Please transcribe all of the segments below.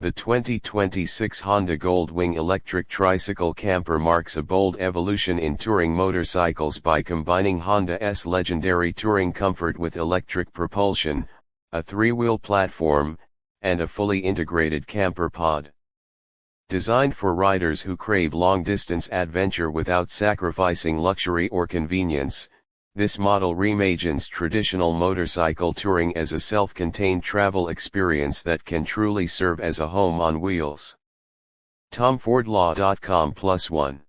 The 2026 Honda Gold Wing Electric Tricycle camper marks a bold evolution in touring motorcycles by combining Honda's legendary touring comfort with electric propulsion, a three-wheel platform, and a fully integrated camper pod. Designed for riders who crave long-distance adventure without sacrificing luxury or convenience, this model reimagines traditional motorcycle touring as a self-contained travel experience that can truly serve as a home on wheels. TomFordLaw.com+1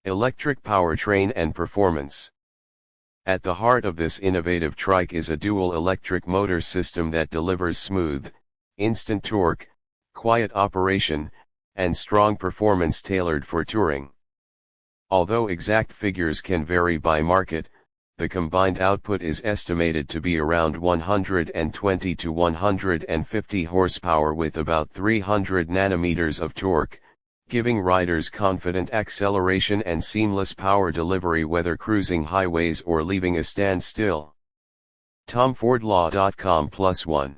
Electric powertrain and performance. At the heart of this innovative trike is a dual electric motor system that delivers smooth, instant torque, quiet operation, and strong performance tailored for touring. Although exact figures can vary by market, the combined output is estimated to be around 120 to 150 horsepower with about 300 nanometers of torque, giving riders confident acceleration and seamless power delivery whether cruising highways or leaving a standstill. TomFordLaw.com+1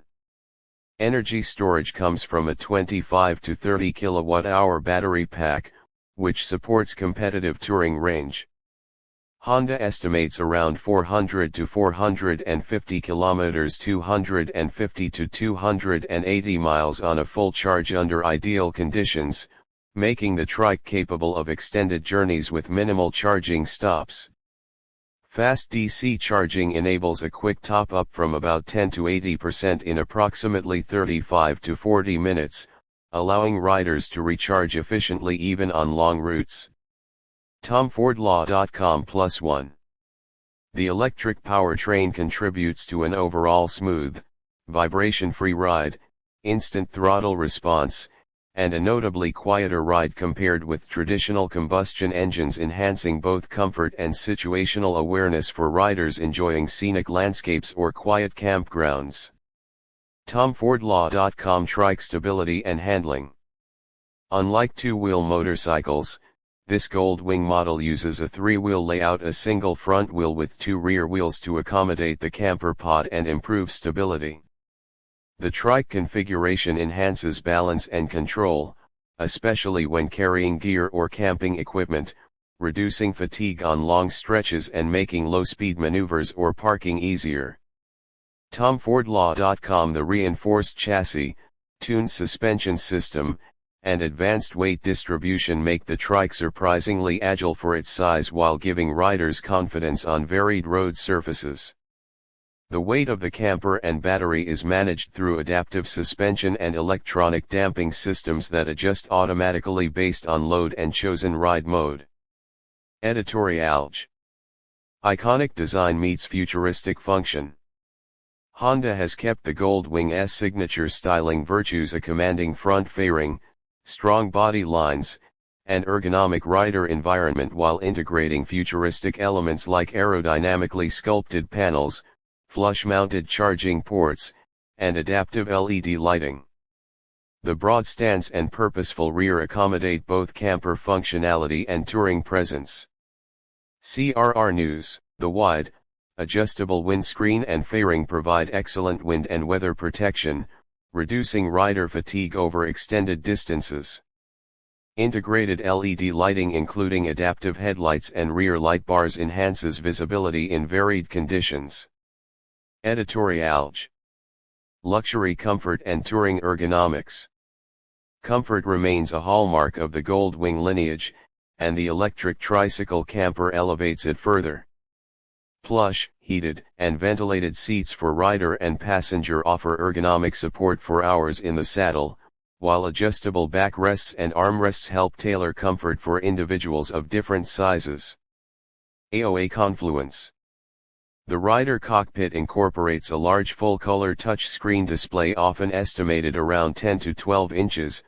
Energy storage comes from a 25 to 30 kilowatt-hour battery pack, which supports competitive touring range. Honda estimates around 400 to 450 kilometers, 250 to 280 miles on a full charge under ideal conditions, making the trike capable of extended journeys with minimal charging stops. Fast DC charging enables a quick top-up from about 10 to 80% in approximately 35 to 40 minutes, allowing riders to recharge efficiently even on long routes. TomFordLaw.com+1 The electric powertrain contributes to an overall smooth, vibration-free ride, instant throttle response, and a notably quieter ride compared with traditional combustion engines, enhancing both comfort and situational awareness for riders enjoying scenic landscapes or quiet campgrounds. TomFordLaw.com Trike stability and handling. Unlike two-wheel motorcycles, this Gold Wing model uses a three-wheel layout, a single front wheel with two rear wheels to accommodate the camper pod and improve stability. The trike configuration enhances balance and control, especially when carrying gear or camping equipment, reducing fatigue on long stretches and making low-speed maneuvers or parking easier. TomFordLaw.com The reinforced chassis, tuned suspension system, and advanced weight distribution make the trike surprisingly agile for its size while giving riders confidence on varied road surfaces. The weight of the camper and battery is managed through adaptive suspension and electronic damping systems that adjust automatically based on load and chosen ride mode. Editorial. Iconic design meets futuristic function. Honda has kept the Gold Wing's signature styling virtues, a commanding front fairing, strong body lines, and ergonomic rider environment, while integrating futuristic elements like aerodynamically sculpted panels, flush-mounted charging ports, and adaptive LED lighting. The broad stance and purposeful rear accommodate both camper functionality and touring presence. CRR News: The wide, adjustable windscreen and fairing provide excellent wind and weather protection, reducing rider fatigue over extended distances. Integrated LED lighting including adaptive headlights and rear light bars enhances visibility in varied conditions. Editorial. Luxury comfort and touring ergonomics. Comfort remains a hallmark of the Gold Wing lineage, and the electric tricycle camper elevates it further. Plush, heated, and ventilated seats for rider and passenger offer ergonomic support for hours in the saddle, while adjustable backrests and armrests help tailor comfort for individuals of different sizes. AOA Confluence. The rider cockpit incorporates a large full-color touchscreen display often estimated around 10 to 12 inches,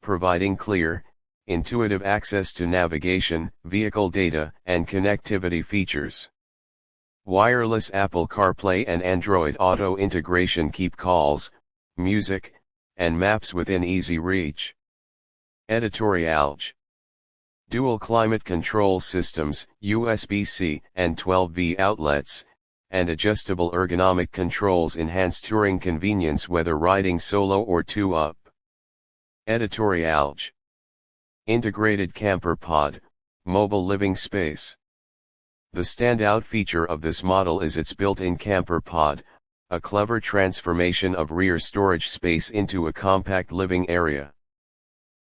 providing clear, intuitive access to navigation, vehicle data, and connectivity features. Wireless Apple CarPlay and Android Auto integration keep calls, music, and maps within easy reach. Editorial. Dual climate control systems, USB-C and 12V outlets, and adjustable ergonomic controls enhance touring convenience whether riding solo or two-up. Editorial. Integrated camper pod, mobile living space. The standout feature of this model is its built-in camper pod, a clever transformation of rear storage space into a compact living area.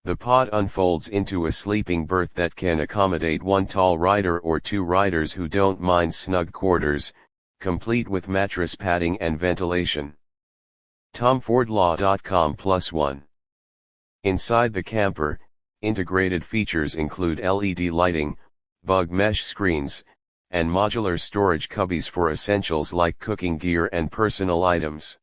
The pod unfolds into a sleeping berth that can accommodate one tall rider or two riders who don't mind snug quarters, complete with mattress padding and ventilation. TomFordLaw.com+1. Inside the camper, integrated features include LED lighting, bug mesh screens, and modular storage cubbies for essentials like cooking gear and personal items.